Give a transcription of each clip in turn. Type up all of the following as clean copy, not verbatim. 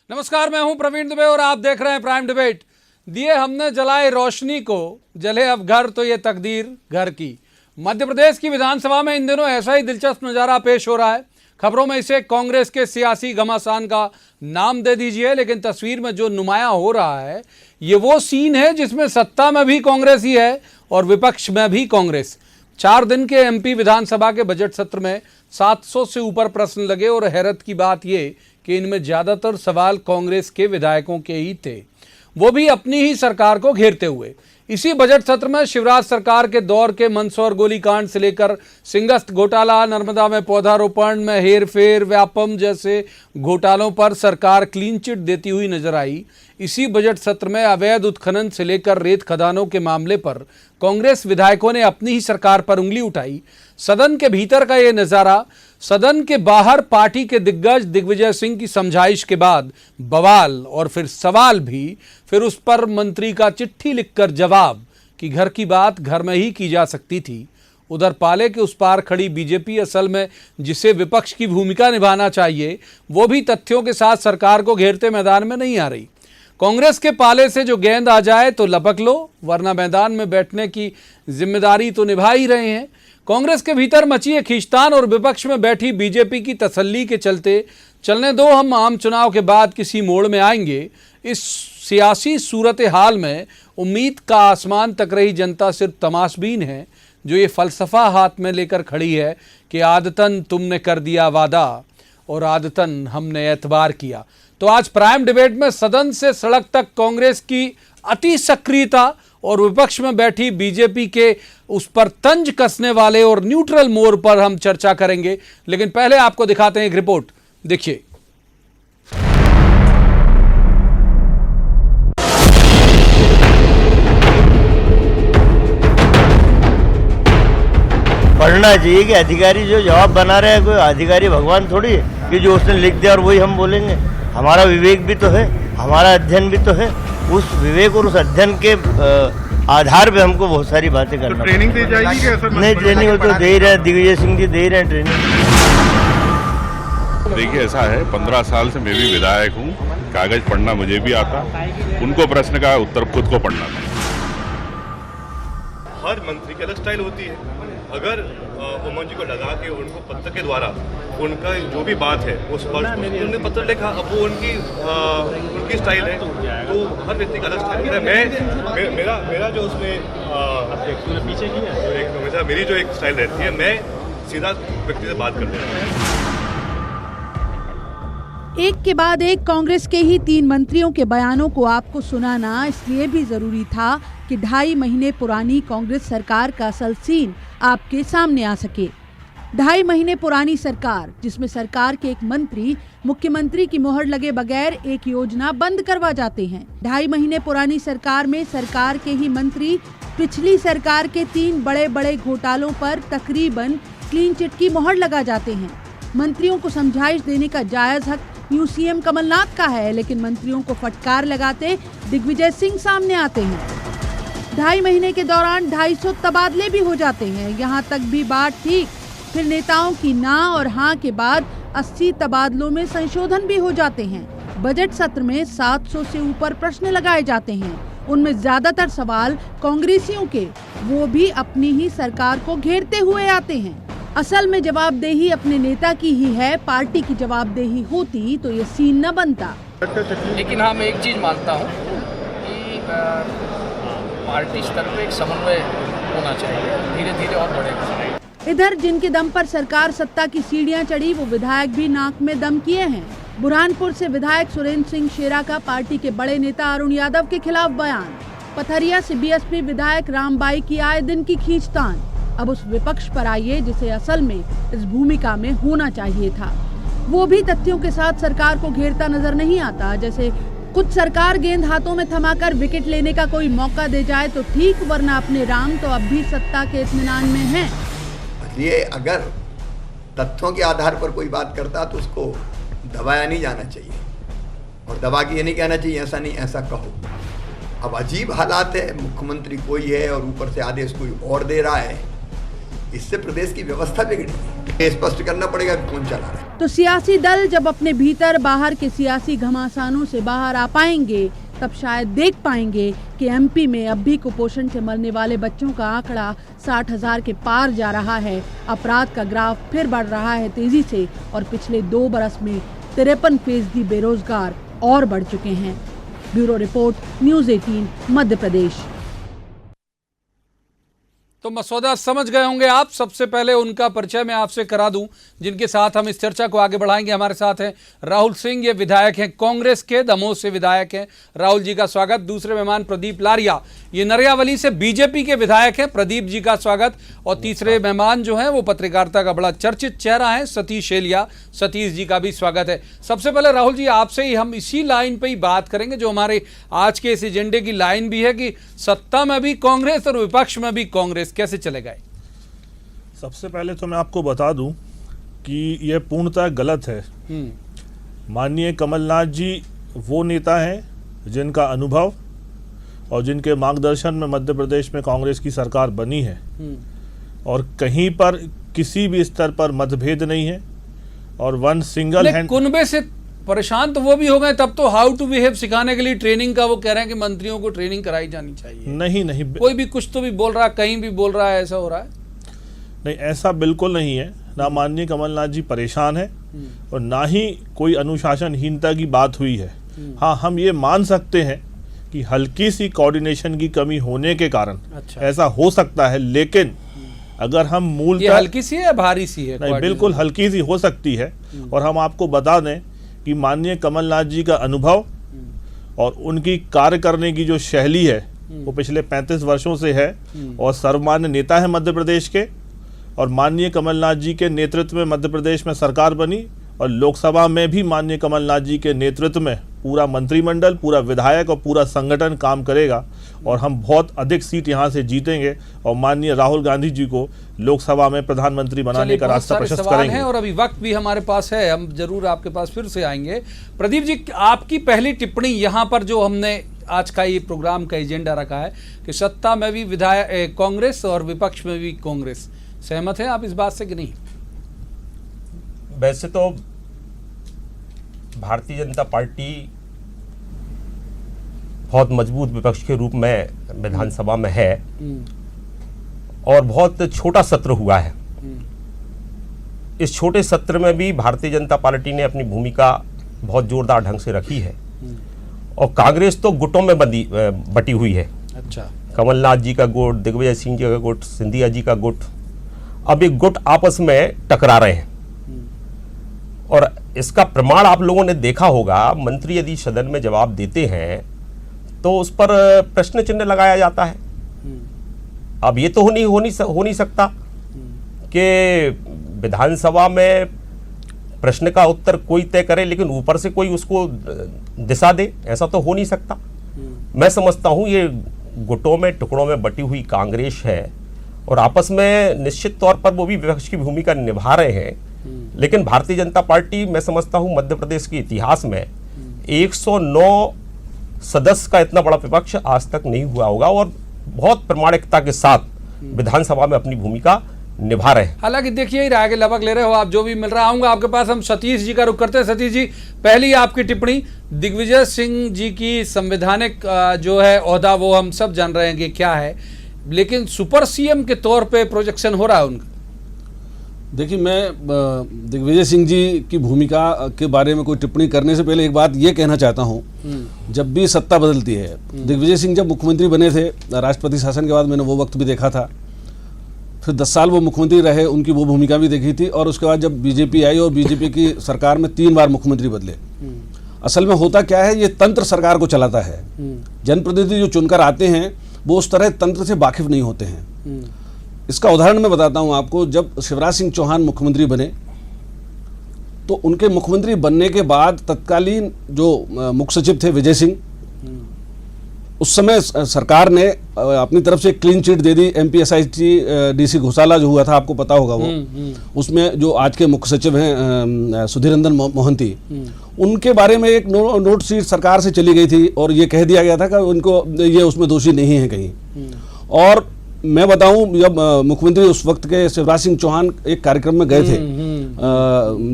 नमस्कार, मैं हूं प्रवीण दुबे और आप देख रहे हैं प्राइम डिबेट। दिए हमने जलाए रोशनी को, जले अब घर तो ये तकदीर घर की। मध्य प्रदेश की विधानसभा में इन दिनों ऐसा ही दिलचस्प नजारा पेश हो रहा है। खबरों में इसे कांग्रेस के सियासी घमासान का नाम दे दीजिए, लेकिन तस्वीर में जो नुमाया हो रहा है ये वो सीन है जिसमें सत्ता में भी कांग्रेस ही है और विपक्ष में भी कांग्रेस। 4 दिन के एमपी विधानसभा के बजट सत्र में 700 से ऊपर प्रश्न लगे और हैरत की बात यह कि इनमें ज्यादातर सवाल कांग्रेस के विधायकों के ही थे, वो भी अपनी ही सरकार को घेरते हुए। इसी बजट सत्र में शिवराज सरकार के दौर के मंदसौर गोलीकांड से लेकर सिंगस्त घोटाला, नर्मदा में पौधारोपण में हेरफेर, व्यापम जैसे घोटालों पर सरकार क्लीन चिट देती हुई नजर आई। इसी बजट सत्र में अवैध उत्खनन से लेकर रेत खदानों के मामले पर कांग्रेस विधायकों ने अपनी ही सरकार पर उंगली उठाई। सदन के भीतर का ये नजारा, सदन के बाहर पार्टी के दिग्गज दिग्विजय सिंह की समझाइश के बाद बवाल और फिर सवाल भी, फिर उस पर मंत्री का चिट्ठी लिखकर जवाब कि घर की बात घर में ही की जा सकती थी। उधर पाले के उस पार खड़ी बीजेपी असल में जिसे विपक्ष की भूमिका निभाना चाहिए वो भी तथ्यों के साथ सरकार को घेरते मैदान में नहीं आ रही। कांग्रेस के पाले से जो गेंद आ जाए तो लपक लो, वरना मैदान में बैठने की जिम्मेदारी तो निभा ही रहे हैं। कांग्रेस के भीतर मची है खींचतान और विपक्ष में बैठी बीजेपी की तसल्ली के चलते चलने दो, हम आम चुनाव के बाद किसी मोड़ में आएंगे। इस सियासी सूरत हाल में उम्मीद का आसमान तक रही जनता सिर्फ तमाशबीन है, जो ये फलसफा हाथ में लेकर खड़ी है कि आदतन तुमने कर दिया वादा और आदतन हमने एतबार किया। तो आज प्राइम डिबेट में सदन से सड़क तक कांग्रेस की अति सक्रियता और विपक्ष में बैठी बीजेपी के उस पर तंज कसने वाले और न्यूट्रल मोड़ पर हम चर्चा करेंगे। लेकिन पहले आपको दिखाते हैं एक रिपोर्ट, देखिए। पढ़ना चाहिए कि अधिकारी जो जवाब बना रहे हैं, कोई अधिकारी भगवान थोड़ी है कि जो उसने लिख दिया और वही हम बोलेंगे। हमारा विवेक भी तो है, हमारा अध्ययन भी तो है। उस विवेक और उस अध्ययन के आधार पे हमको बहुत सारी बातें करना। तो ट्रेनिंग दी जाएगी क्या सर? नहीं, ट्रेनिंग तो दे ही रहे, दिग्विजय सिंह जी दे ही रहे हैं ट्रेनिंग। देखिए, ऐसा है 15 साल से मैं भी विधायक हूँ, कागज पढ़ना मुझे भी आता, उनको प्रश्न का उत्तर खुद को पढ़ना था। हर मंत्री की अलग स्टाइल होती है। अगर उमंग जी को लगा कि उनको पत्र के द्वारा उनका जो भी बात है उस पर उन्होंने पत्र लिखा, अब वो उनकी स्टाइल है, तो हर व्यक्ति का अलग स्टाइल है। मेरा जो उसमें पीछे की मेरी जो एक स्टाइल रहती है, मैं सीधा व्यक्ति से बात कर देता हूँ। एक के बाद एक कांग्रेस के ही 3 मंत्रियों के बयानों को आपको सुनाना इसलिए भी जरूरी था कि 2.5 महीने पुरानी कांग्रेस सरकार का असल सीन आपके सामने आ सके। 2.5 महीने पुरानी सरकार, जिसमें सरकार के एक मंत्री मुख्यमंत्री की मोहर लगे बगैर एक योजना बंद करवा जाते हैं। 2.5 महीने पुरानी सरकार में सरकार के ही मंत्री पिछली सरकार के 3 बड़े बड़े घोटालों पर तकरीबन क्लीन चिट की मोहर लगा जाते हैं। मंत्रियों को समझाइश देने का जायज हक यूं सीएम कमलनाथ का है, लेकिन मंत्रियों को फटकार लगाते दिग्विजय सिंह सामने आते हैं। 2.5 महीने के दौरान 250 तबादले भी हो जाते हैं। यहाँ तक भी बात ठीक, फिर नेताओं की ना और हाँ के बाद 80 तबादलों में संशोधन भी हो जाते हैं। बजट सत्र में 700 से ऊपर प्रश्न लगाए जाते हैं, उनमें ज्यादातर सवाल कांग्रेसियों के, वो भी अपनी ही सरकार को घेरते हुए आते हैं। असल में जवाबदेही अपने नेता की ही है, पार्टी की जवाबदेही होती तो ये सीन न बनता। लेकिन हाँ, मैं एक चीज़ मानता हूँ कि पार्टी स्तर पर एक समन्वय होना चाहिए, धीरे धीरे और बढ़ेगा। इधर जिनके दम पर सरकार सत्ता की सीढ़ियां चढ़ी, वो विधायक भी नाक में दम किए हैं। बुरहानपुर से विधायक सुरेंद्र सिंह शेरा का पार्टी के बड़े नेता अरुण यादव के खिलाफ बयान, पथरिया से बीएसपी विधायक रामबाई की आए दिन की खींचतान। अब उस विपक्ष पर आइए जिसे असल में इस भूमिका में होना चाहिए था। वो भी तथ्यों के साथ सरकार को घेरता नजर नहीं आता। जैसे कुछ सरकार गेंद हाथों में थमाकर विकेट लेने का कोई मौका दे जाए तो ठीक, वरना अपने राम तो अब भी सत्ता के इत्मीनान में हैं। ये अगर तथ्यों के आधार पर कोई बात करता तो उसको दबाया नहीं जाना चाहिए और दबा के ये नहीं कहना चाहिए ऐसा नहीं ऐसा कहो। अब अजीब हालात है, मुख्यमंत्री कोई है और ऊपर से आदेश कोई और दे रहा है। इससे प्रदेश की व्यवस्था बिगड़ी। ये स्पष्ट करना पड़ेगा कि कौन चला रहा है। तो सियासी दल जब अपने भीतर बाहर के सियासी घमासानों से बाहर आ पाएंगे तब शायद देख पाएंगे कि एमपी में अब भी कुपोषण से मरने वाले बच्चों का आंकड़ा 60,000 के पार जा रहा है। अपराध का ग्राफ फिर बढ़ रहा है तेजी से और पिछले 2 बरस में 53% बेरोजगार और बढ़ चुके हैं। Bureau report, news 18 Madhya Pradesh. तो मसौदा समझ गए होंगे आप। सबसे पहले उनका परिचय मैं आपसे करा दूं जिनके साथ हम इस चर्चा को आगे बढ़ाएंगे। हमारे साथ हैं राहुल सिंह, ये विधायक हैं कांग्रेस के, दमोह से विधायक हैं। राहुल जी का स्वागत। दूसरे मेहमान प्रदीप लारिया, ये नरियावली से बीजेपी के विधायक हैं। प्रदीप जी का स्वागत। और तीसरे मेहमान जो हैं वो पत्रकारिता का बड़ा चर्चित चेहरा है, सतीश एलिया। सतीश जी का भी स्वागत है। सबसे पहले राहुल जी आपसे ही हम इसी लाइन पे ही बात करेंगे जो हमारे आज के इस एजेंडे की लाइन भी है कि सत्ता में भी कांग्रेस और विपक्ष में भी कांग्रेस, कैसे चलेगा? सबसे पहले तो मैं आपको बता दूं कि यह पूर्णतः गलत है। माननीय कमलनाथ जी वो नेता हैं जिनका अनुभव और जिनके मार्गदर्शन में मध्य प्रदेश में कांग्रेस की सरकार बनी है और कहीं पर किसी भी स्तर पर मतभेद नहीं है और वन सिंगल हैंड। कुनबे से परेशान तो वो भी हो गए, तब तो हाउ टू बिहेव सिखाने के लिए ट्रेनिंग का वो कह रहे हैं कि मंत्रियों को ट्रेनिंग कराई जानी चाहिए। नहीं, कोई भी कुछ तो भी बोल रहा है, कहीं भी बोल रहा है, ऐसा हो रहा है? नहीं, ऐसा बिल्कुल नहीं है। ना माननीय कमलनाथ जी परेशान है और ना ही कोई अनुशासनहीनता की बात हुई है। हाँ, हम ये मान सकते हैं कि हल्की सी कोऑर्डिनेशन की कमी होने के कारण ऐसा हो सकता है, लेकिन अगर हम मूलतः हल्की सी है या भारी सी है? नहीं, बिल्कुल हल्की सी हो सकती है। और हम आपको बता दें कि माननीय कमलनाथ जी का अनुभव और उनकी कार्य करने की जो शैली है वो पिछले 35 वर्षों से है और सर्वमान्य नेता है मध्य प्रदेश के। और माननीय कमलनाथ जी के नेतृत्व में मध्य प्रदेश में सरकार बनी और लोकसभा में भी माननीय कमलनाथ जी के नेतृत्व में पूरा मंत्रिमंडल, पूरा विधायक और पूरा संगठन काम करेगा और हम बहुत अधिक सीट यहाँ से जीतेंगे और माननीय राहुल गांधी जी को लोकसभा में प्रधानमंत्री बनाने का रास्ता प्रशस्त करेंगे। और अभी वक्त भी हमारे पास है, हम जरूर आपके पास फिर से आएंगे। प्रदीप जी, आपकी पहली टिप्पणी यहाँ पर जो हमने आज का ये प्रोग्राम का एजेंडा रखा है कि सत्ता में भी विधायक कांग्रेस और विपक्ष में भी कांग्रेस, सहमत है आप इस बात से कि नहीं? वैसे तो भारतीय जनता पार्टी बहुत मजबूत विपक्ष के रूप में विधानसभा में है और बहुत छोटा सत्र हुआ है। इस छोटे सत्र में भी भारतीय जनता पार्टी ने अपनी भूमिका बहुत जोरदार ढंग से रखी है और कांग्रेस तो गुटों में बटी हुई है। अच्छा, कमलनाथ जी का गुट, दिग्विजय सिंह जी का गुट, सिंधिया जी का गुट, अब एक गुट आपस में टकरा रहे हैं और इसका प्रमाण आप लोगों ने देखा होगा। मंत्री यदि सदन में जवाब देते हैं तो उस पर प्रश्न चिन्ह लगाया जाता है। अब ये तो हो नहीं सकता कि विधानसभा में प्रश्न का उत्तर कोई तय करे लेकिन ऊपर से कोई उसको दिशा दे, ऐसा तो हो नहीं सकता। मैं समझता हूँ ये गुटों में, टुकड़ों में बटी हुई कांग्रेस है और आपस में निश्चित तौर पर वो भी विपक्ष की भूमिका निभा रहे हैं। लेकिन भारतीय जनता पार्टी, मैं समझता हूं मध्य प्रदेश के इतिहास में 109 सदस्य का इतना बड़ा विपक्ष आज तक नहीं हुआ होगा और बहुत प्रामाणिकता के साथ विधानसभा में अपनी भूमिका निभा रहे हैं। हालांकि देखिए ही आगे लगभग ले रहे हो आप, जो भी मिल रहा आऊंगा आपके पास। हम सतीश जी का रुख करते हैं। सतीश जी, पहली आपकी टिप्पणी, दिग्विजय सिंह जी की संवैधानिक जो है ओहदा वो हम सब जान रहे हैं कि क्या है, लेकिन सुपर सीएम के तौर पे प्रोजेक्शन हो रहा है उनका। देखिए, मैं दिग्विजय सिंह जी की भूमिका के बारे में कोई टिप्पणी करने से पहले एक बात ये कहना चाहता हूँ, जब भी सत्ता बदलती है, दिग्विजय सिंह जब मुख्यमंत्री बने थे राष्ट्रपति शासन के बाद, मैंने वो वक्त भी देखा था, फिर 10 साल वो मुख्यमंत्री रहे, उनकी वो भूमिका भी देखी थी और उसके बाद जब बीजेपी आई और बीजेपी की सरकार में 3 बार मुख्यमंत्री बदले। असल में होता क्या है, ये तंत्र सरकार को चलाता है। जनप्रतिनिधि जो चुनकर आते हैं वो उस तरह तंत्र से वाकिफ नहीं होते हैं। इसका उदाहरण मैं बताता हूं आपको। जब शिवराज सिंह चौहान मुख्यमंत्री बने तो उनके मुख्यमंत्री बनने के बाद तत्कालीन जो मुख्य सचिव थे विजय सिंह, उस समय सरकार ने अपनी तरफ से क्लीन चिट दे दी। एमपीएसआईटी डीसी घोटाला जो हुआ था, आपको पता होगा वो, उसमें जो आज के मुख्य सचिव हैं सुधीर रंजन मोहंती, उनके बारे में एक नोट शीट सरकार से चली गई थी और ये कह दिया गया था कि उनको ये उसमें दोषी नहीं है कहीं। और मैं बताऊं, जब मुख्यमंत्री उस वक्त के शिवराज सिंह चौहान एक कार्यक्रम में गए थे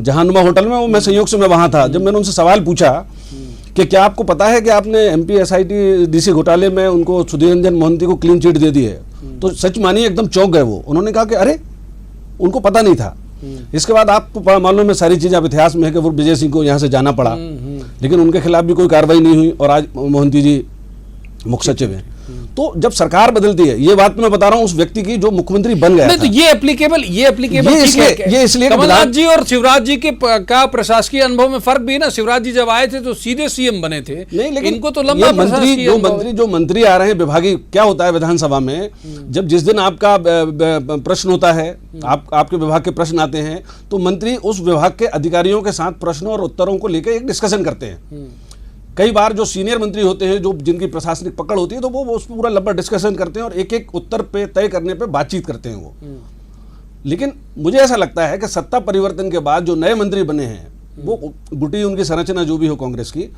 जहानुमा होटल में, वो मैं संयोग से मैं वहां था। जब मैंने उनसे सवाल पूछा कि क्या आपको पता है कि आपने एमपी एसआईटी डीसी घोटाले में उनको सुधीर रंजन मोहंती को क्लीन चिट दे दी है, तो सच मानिए एकदम चौंक गए वो। उन्होंने कहा कि अरे उनको पता नहीं था। इसके बाद आपको मालूम है सारी चीजें, आप इतिहास में है कि वो विजय सिंह को यहाँ से जाना पड़ा, लेकिन उनके खिलाफ भी कोई कार्रवाई नहीं हुई और आज मोहंती जी मुख्य सचिव हैं। तो जब सरकार बदलती है, ये बात मैं बता रहा हूं उस व्यक्ति की जो मुख्यमंत्री बन गया नहीं, था। तो ये एप्लीकेबल ये इसलिए कमलनाथ जी और शिवराज जी के का प्रशासकीय अनुभव में फर्क भी है ना। शिवराज जी जब आए थे तो सीधे सीएम बने थे, नहीं, लेकिन इनको तो लंबा जो मंत्री आ रहे हैं विभागीय, क्या होता है विधानसभा में, जब जिस दिन आपका प्रश्न होता है, आपके विभाग के प्रश्न आते हैं, तो मंत्री उस विभाग के अधिकारियों के साथ प्रश्नों और उत्तरों को लेकर एक डिस्कशन करते हैं। कई बार जो सीनियर मंत्री होते हैं, जो जिनकी प्रशासनिक पकड़ होती है, तो वो उस पर पूरा लंबा डिस्कशन करते हैं और एक एक उत्तर पे तय करने पे बातचीत करते हैं वो। लेकिन मुझे ऐसा लगता है कि सत्ता परिवर्तन के बाद जो नए मंत्री बने हैं, वो गुटी उनकी संरचना जो भी हो कांग्रेस की,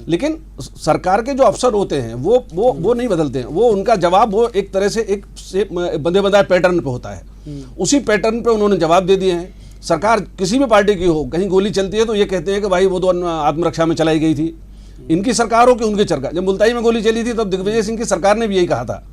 लेकिन सरकार के जो अफसर होते हैं वो नहीं बदलते हैं। वो उनका जवाब वो एक तरह से एक बंधे बंधाए पैटर्न पे होता है। उसी पैटर्न पे उन्होंने जवाब दे दिए हैं। सरकार किसी भी पार्टी की हो, कहीं गोली चलती है तो ये कहते हैं कि भाई वो तो आत्मरक्षा में चलाई गई थी। इनकी सरकार हो कि उनकी सरकार, जब मुल्ताई में गोली चली थी तब दिग्विजय सिंह की सरकार ने भी यही कहा था।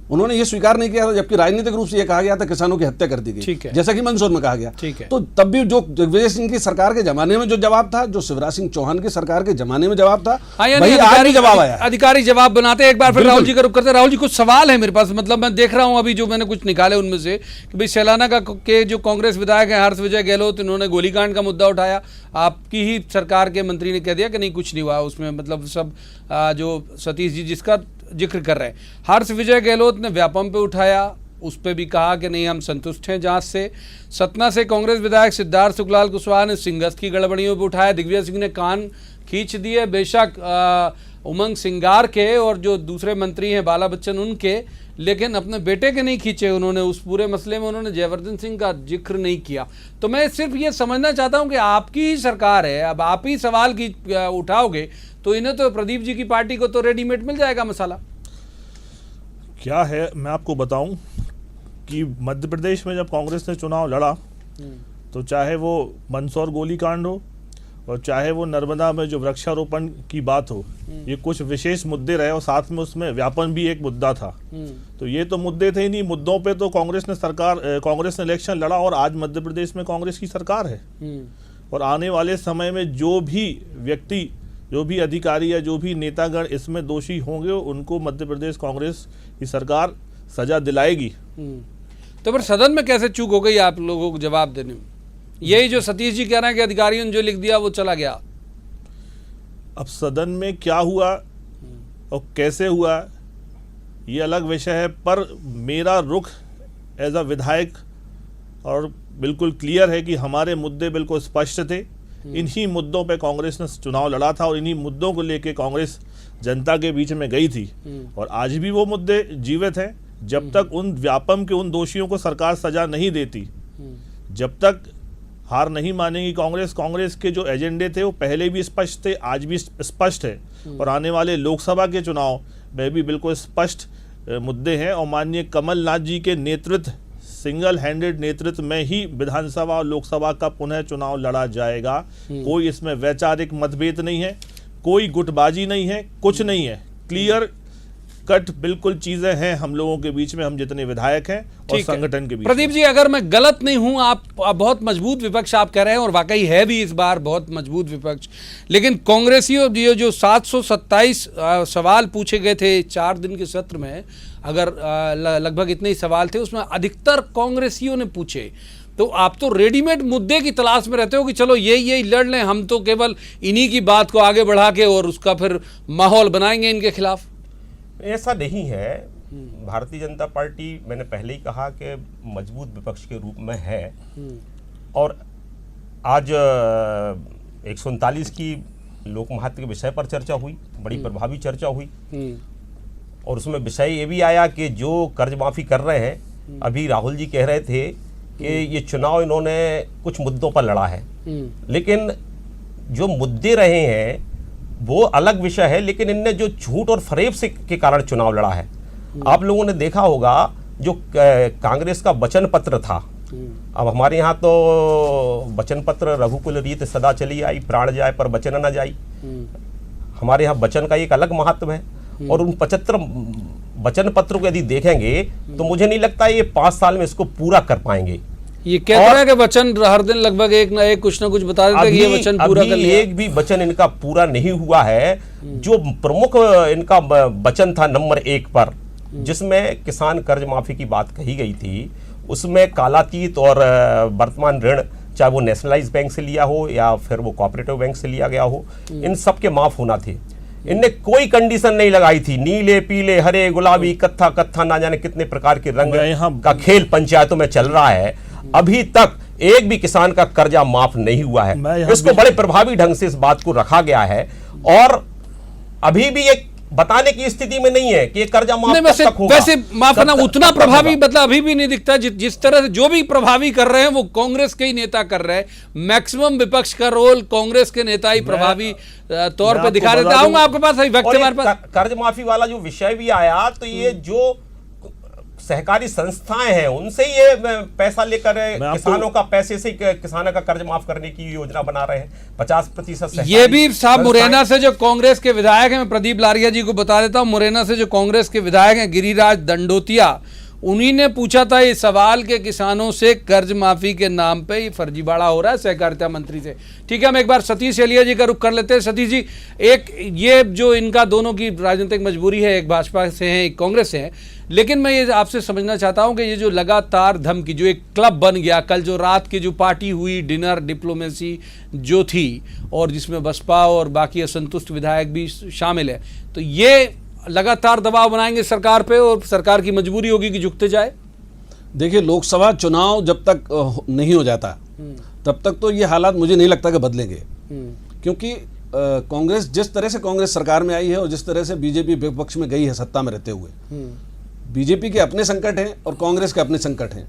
उन्होंने ये स्वीकार नहीं किया था, जबकि राजनीतिक रूप से ये कहा गया था किसानों की हत्या कर दी गई, जैसा कि मंदसौर में कहा गया। तो तब भी जो दिग्विजय सिंह की सरकार के जमाने में जो जवाब था, जो शिवराज सिंह चौहान की सरकार के जमाने में जवाब था, वही आज भी जवाब आया। अधिकारी जवाब बनाते। एक बार फिर राहुल जी का रुख करते। राहुल जी, कुछ सवाल है मेरे पास, मतलब मैं देख रहा हूं अभी जो मैंने कुछ निकाले उनमें से कि भाई सैलाना के जो कांग्रेस विधायक है हर्ष विजय गहलोत, इन्होंने गोलीकांड का मुद्दा उठाया। आपकी ही सरकार के मंत्री ने कह दिया कि नहीं कुछ नहीं हुआ उसमें, मतलब सब जो सतीश जी जिसका जिक्र कर रहे हैं, हर्ष विजय गहलोत ने व्यापम पे उठाया, उस पे भी कहा कि नहीं हम संतुष्ट हैं जांच से। सतना से कांग्रेस विधायक सिद्धार्थ सुखलाल कुशवाहा ने सिंगस की गड़बड़ियों पे उठाया। दिग्विजय सिंह ने कान खींच दिए, बेशक उमंग सिंगार के और जो दूसरे मंत्री हैं बाला बच्चन उनके, लेकिन अपने बेटे के नहीं खींचे उन्होंने। उस पूरे मसले में उन्होंने जयवर्धन सिंह का जिक्र नहीं किया। तो मैं सिर्फ ये समझना चाहता हूं कि आपकी ही सरकार है, अब आप ही सवाल की उठाओगे तो इन्हें तो प्रदीप जी की पार्टी को तो रेडीमेड मिल जाएगा मसाला। क्या है मैं आपको बताऊं कि मध्य प्रदेश में जब कांग्रेस ने चुनाव लड़ा तो चाहे वो मंदसौर गोलीकांड हो और चाहे वो नर्मदा में जो वृक्षारोपण की बात हो, ये कुछ विशेष मुद्दे रहे और साथ में उसमें व्यापन भी एक मुद्दा था। तो ये तो मुद्दे थे, इन्हीं मुद्दों पे तो कांग्रेस ने इलेक्शन लड़ा और आज मध्य प्रदेश में कांग्रेस की सरकार है। और आने वाले समय में जो भी व्यक्ति, जो भी अधिकारी या जो भी नेतागण इसमें दोषी होंगे उनको मध्य प्रदेश कांग्रेस की सरकार सजा दिलाएगी। तो फिर सदन में कैसे चूक हो गई आप लोगों को जवाब देने में? यही जो सतीश जी कह रहे हैं कि अधिकारियों ने जो लिख दिया वो चला गया। अब सदन में क्या हुआ और कैसे हुआ ये अलग विषय है, पर मेरा रुख एज अ विधायक और बिल्कुल क्लियर है कि हमारे मुद्दे बिल्कुल स्पष्ट थे। इन्हीं मुद्दों पे कांग्रेस ने चुनाव लड़ा था और इन्हीं मुद्दों को लेके कांग्रेस जनता के बीच में गई थी और आज भी वो मुद्दे जीवित हैं। जब तक उन व्यापम के उन दोषियों को सरकार सजा नहीं देती, जब तक हार नहीं मानेगी कांग्रेस के जो एजेंडे थे वो पहले भी स्पष्ट थे, आज भी स्पष्ट है और आने वाले लोकसभा के चुनाव में भी बिल्कुल स्पष्ट मुद्दे हैं। और माननीय कमलनाथ जी के नेतृत्व, सिंगल हैंडेड नेतृत्व में ही विधानसभा और लोकसभा का पुनः चुनाव लड़ा जाएगा। कोई इसमें वैचारिक मतभेद नहीं है, कोई गुटबाजी नहीं है, कुछ नहीं है, क्लियर कट बिल्कुल चीजें हैं हम लोगों के बीच में, हम जितने विधायक हैं और संगठन के बीच। प्रदीप जी, अगर मैं गलत नहीं हूं, आप बहुत मजबूत विपक्ष आप कह रहे हैं और वाकई है भी इस बार बहुत मजबूत विपक्ष, लेकिन कांग्रेसियों जो 727 सवाल पूछे गए थे 4 दिन के सत्र में, अगर लगभग इतने ही सवाल थे, उसमें अधिकतर कांग्रेसियों ने पूछे। तो आप तो रेडीमेड मुद्दे की तलाश में रहते हो कि चलो यही लड़ लें, हम तो केवल इन्हीं की बात को आगे बढ़ा के और उसका फिर माहौल बनाएंगे इनके खिलाफ। ऐसा नहीं है। भारतीय जनता पार्टी, मैंने पहले ही कहा कि मजबूत विपक्ष के रूप में है और आज 139 की लोक महत्व के विषय पर चर्चा हुई, बड़ी प्रभावी चर्चा हुई और उसमें विषय ये भी आया कि जो कर्ज माफी कर रहे हैं, अभी राहुल जी कह रहे थे कि ये चुनाव इन्होंने कुछ मुद्दों पर लड़ा है, लेकिन जो मुद्दे रहे हैं वो अलग विषय है, लेकिन इनने जो झूठ और फरेब से के कारण चुनाव लड़ा है। आप लोगों ने देखा होगा जो कांग्रेस का वचन पत्र था, अब हमारे यहाँ तो वचन पत्र रघुकुल रीत सदा चली आई, प्राण जाए पर वचन न जाई। हमारे यहाँ वचन का एक अलग महत्व है, और उन 75 वचन पत्र को यदि देखेंगे तो मुझे नहीं लगता ये 5 साल में इसको पूरा कर पाएंगे। ये कह रहा है कि वचन हर दिन लगभग एक ना एक कुछ ना कुछ बता देते हैं कि ये वचन पूरा कर लिया। एक भी वचन इनका पूरा नहीं हुआ है। जो प्रमुख इनका वचन था नंबर 1 पर, जिसमें किसान कर्ज माफी की बात कही गई थी, उसमें कालातीत और वर्तमान ऋण, चाहे वो नेशनलाइज बैंक से लिया हो या फिर वो कोऑपरेटिव बैंक से लिया गया हो, इन सब के माफ होना थे। इनने कोई कंडीशन नहीं लगाई थी। नीले, पीले, हरे, गुलाबी, कत्था कत्था, ना जाने कितने प्रकार के रंग का खेल पंचायतों में चल रहा है। अभी तक एक भी किसान का कर्जा माफ नहीं हुआ है। इसको बड़े प्रभावी ढंग से इस बात को रखा गया है, और अभी भी एक बताने की स्थिति में नहीं है कि ये कर्जा माफ कब तक होगा। वैसे माफ करना उतना प्रभावी मतलब अभी भी नहीं दिखता। जिस तरह से जो भी प्रभावी कर रहे हैं वो कांग्रेस के ही नेता कर रहे हैं। मैक्सिमम विपक्ष का रोल कांग्रेस के नेता ही प्रभावी तौर पे दिखा रहे थे। आऊंगा आपके पास, कर्ज माफी वाला जो विषय भी आया, तो ये जो सहकारी संस्थाएं हैं उनसे ये पैसा लेकर किसानों का पैसे से किसानों का कर्ज माफ करने की योजना बना रहे हैं। 50% ये भी साहब मुरैना से जो कांग्रेस के विधायक हैं, मैं प्रदीप लारिया जी को बता देता हूं, मुरैना से जो कांग्रेस के विधायक हैं गिरिराज दंडोतिया, उन्हीं ने पूछा था ये सवाल के किसानों से कर्ज माफी के नाम पे ये फर्जीवाड़ा हो रहा है सहकारिता मंत्री से। ठीक है, हम एक बार सतीश एलिया जी का रुख कर लेते हैं। सतीश जी, एक ये जो इनका दोनों की राजनीतिक मजबूरी है, एक भाजपा से है एक कांग्रेस से है, लेकिन मैं ये आपसे समझना चाहता हूं कि ये जो लगातार धमकी, जो एक क्लब बन गया, कल जो रात की जो पार्टी हुई, डिनर डिप्लोमेसी जो थी, और जिसमें बसपा और बाकी असंतुष्ट विधायक भी शामिल है, तो ये लगातार दबाव बनाएंगे सरकार पे और सरकार की मजबूरी होगी कि झुकते जाए। देखिए, लोकसभा चुनाव जब तक नहीं हो जाता तब तक तो ये हालात मुझे नहीं लगता कि बदलेंगे, क्योंकि कांग्रेस जिस तरह से कांग्रेस सरकार में आई है और जिस तरह से बीजेपी विपक्ष में गई है सत्ता में रहते हुए, बीजेपी के अपने संकट हैं और कांग्रेस के अपने संकट हैं।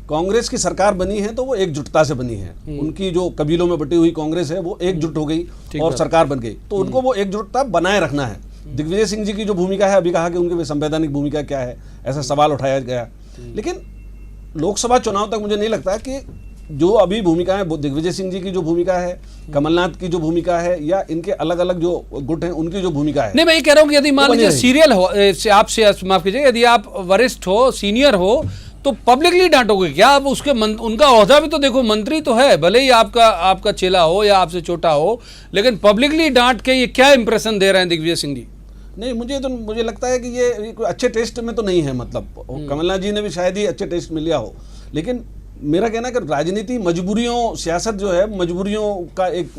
कांग्रेस की सरकार बनी है तो वो एकजुटता से बनी है। उनकी जो कबीलों में बटी हुई कांग्रेस है वो एकजुट हो गई और सरकार बन गई, तो उनको वो एकजुटता बनाए रखना है। दिग्विजय सिंह जी की जो भूमिका है, अभी कहा कि उनकी संवैधानिक भूमिका क्या है, ऐसा सवाल उठाया गया, लेकिन लोकसभा चुनाव तक मुझे नहीं लगता कि जो अभी भूमिका है, दिग्विजय सिंह जी की जो भूमिका है, कमलनाथ की जो भूमिका है, या इनके अलग अलग जो गुट हैं उनकी जो भूमिका है। नहीं, मैं ये कह रहा हूं कि यदि मान लीजिए सीरियल हो, आपसे माफ कीजिए, यदि आप वरिष्ठ हो, सीनियर हो, तो पब्लिकली डांटोगे क्या आप? उसके उनका ओहदा भी तो देखो, मंत्री तो है, भले ही आपका चेला हो या आपसे छोटा हो, लेकिन पब्लिकली डांट के ये क्या इंप्रेशन दे रहे हैं दिग्विजय सिंह जी? नहीं, मुझे लगता है कि ये अच्छे टेस्ट में तो नहीं है। मतलब कमलनाथ जी ने भी शायद ही अच्छे टेस्ट में लिया हो, लेकिन मेरा कहना है कि राजनीति मजबूरियों, सियासत जो है मजबूरियों का एक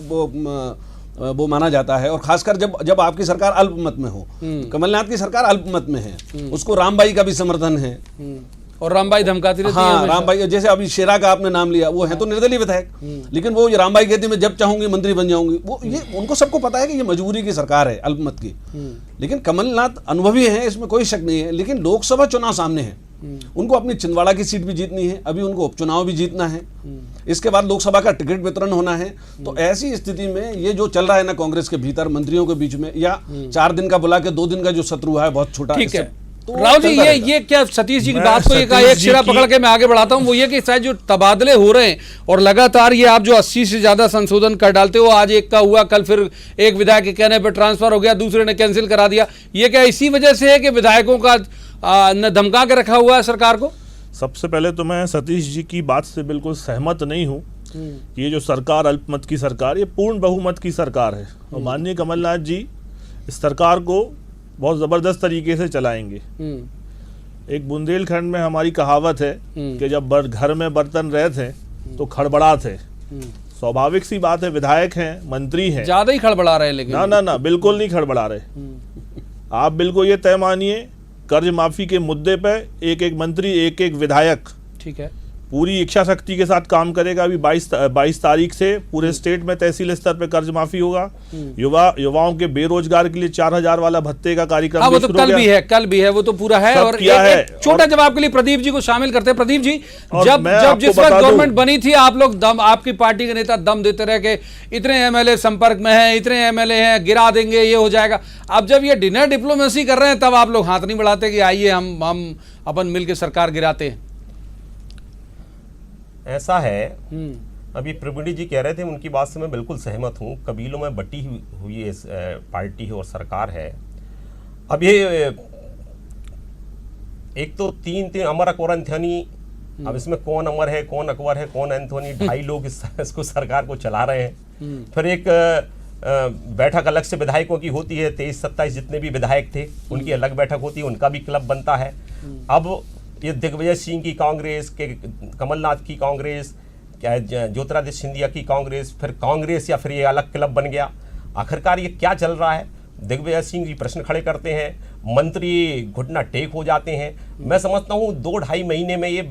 वो माना जाता है, और खासकर जब आपकी सरकार अल्पमत में हो। कमलनाथ की सरकार अल्पमत में है, उसको रामबाई का भी समर्थन है, और रामबाई धमकाती रहती है। हाँ, रामबाई, जैसे अभी शेरा का आपने नाम लिया, वो है तो निर्दलीय विधायक, लेकिन वो रामबाई कहती मैं जब चाहूंगी मंत्री बन जाऊंगी। वो ये उनको सबको पता है कि ये मजबूरी की सरकार है, अल्पमत की। लेकिन कमलनाथ अनुभवी हैं, इसमें कोई शक नहीं है, लेकिन लोकसभा चुनाव सामने है, उनको अपनी छिंदवाड़ा की सीट भी जीतनी है, अभी उनको उपचुनाव भी जीतना है, इसके बाद लोकसभा का टिकट वितरण होना है। तो ऐसी स्थिति में ये जो चल रहा है ना कांग्रेस के भीतर मंत्रियों के बीच में, या 4 दिन का बुला के 2 दिन का जो सत्र हुआ है बहुत छोटा, ठीक है। तो राव जी, ये क्या सतीश जी की बात को एक सिरा पकड़ के मैं आगे बढ़ाता हूं, वो ये कि शायद जो तबादले हो रहे हैं और लगातार ये आप जो 80 से ज्यादा संशोधन कर डालते हो, आज एक का हुआ, कल फिर एक विधायक के कहने पर ट्रांसफर हो गया, दूसरे ने कैंसिल करा दिया, ये क्या इसी वजह से है कि विधायकों का न धमका के रखा हुआ है सरकार को? सबसे पहले तो मैं सतीश जी की बात से बिल्कुल सहमत नहीं हूँ। ये जो सरकार अल्पमत की सरकार, ये पूर्ण बहुमत की सरकार है, और माननीय कमलनाथ जी इस सरकार को बहुत ज़बरदस्त तरीके से चलाएंगे। एक बुंदेलखंड में हमारी कहावत है कि जब घर में बर्तन रहे थे तो खड़बड़ा थे। स्वाभाविक सी बात है, विधायक हैं, मंत्री हैं, ज्यादा ही खड़बड़ा रहे, लेकिन ना बिल्कुल नहीं खड़बड़ा रहे। आप बिल्कुल ये तय मानिए, कर्ज माफी के मुद्दे पे एक एक मंत्री, एक एक विधायक, ठीक है, पूरी इच्छा शक्ति के साथ काम करेगा। अभी 22 तारीख से पूरे स्टेट में तहसील स्तर पे कर्ज माफी होगा। युवाओं के बेरोजगार के लिए 4000 वाला भत्ते का कार्यक्रम वो तो कल भी है, वो तो पूरा है। और एक छोटा जवाब के लिए प्रदीप जी को शामिल करते हैं। प्रदीप जी, जब जिस वक्त गवर्नमेंट बनी थी, आप लोग आपकी पार्टी के नेता दम देते रहे कि इतने एमएलए संपर्क में हैं, इतने एमएलए हैं, गिरा देंगे, ये हो जाएगा। अब जब ये डिनर डिप्लोमेसी कर रहे हैं तब आप लोग हाथ नहीं बढ़ाते कि आइए हम अपन मिलकर सरकार गिराते हैं। ऐसा है, अभी प्रवीण जी कह रहे थे, उनकी बात से मैं बिल्कुल सहमत हूँ। कबीलों में बटी हुई इस पार्टी है और सरकार है। अब ये एक तो तीन अमर अकबर एंथोनी, अब इसमें कौन अमर है, कौन अकबर है, कौन एंथोनी, 2.5 लोग इसको सरकार को चला रहे हैं। फिर एक बैठक अलग से विधायकों की होती है, 23-27 जितने भी विधायक थे उनकी अलग बैठक होती है, उनका भी क्लब बनता है। अब ये दिग्विजय सिंह की कांग्रेस, के कमलनाथ की कांग्रेस, क्या ज्योतिरादित्य सिंधिया की कांग्रेस, फिर कांग्रेस, या फिर ये अलग क्लब बन गया। आखिरकार ये क्या चल रहा है? दिग्विजय सिंह जी प्रश्न खड़े करते हैं, मंत्री घुटना टेक हो जाते हैं। मैं समझता हूँ 2-2.5 महीने में ये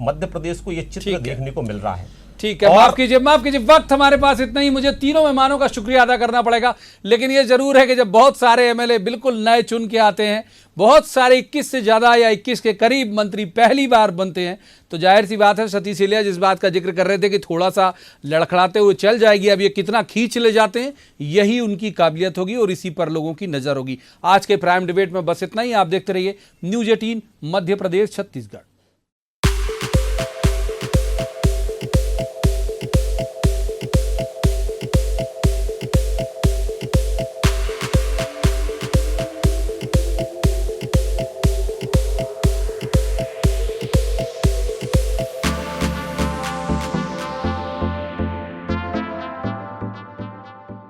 मध्य प्रदेश को ये चित्र देखने को मिल रहा है। ठीक है, माफ कीजिए, वक्त हमारे पास इतना ही। मुझे तीनों मेहमानों का शुक्रिया अदा करना पड़ेगा, लेकिन ये जरूर है कि जब बहुत सारे एमएलए बिल्कुल नए चुन के आते हैं, बहुत सारे 21 से ज्यादा या 21 के करीब मंत्री पहली बार बनते हैं, तो जाहिर सी बात है सतीश इलिया जिस बात का जिक्र कर रहे थे कि थोड़ा सा लड़खड़ाते हुए चल जाएगी, अब ये कितना खींच ले जाते हैं, यही उनकी काबिलियत होगी और इसी पर लोगों की नजर होगी। आज के प्राइम डिबेट में बस इतना ही। आप देखते रहिए न्यूज़ 18 मध्य प्रदेश छत्तीसगढ़।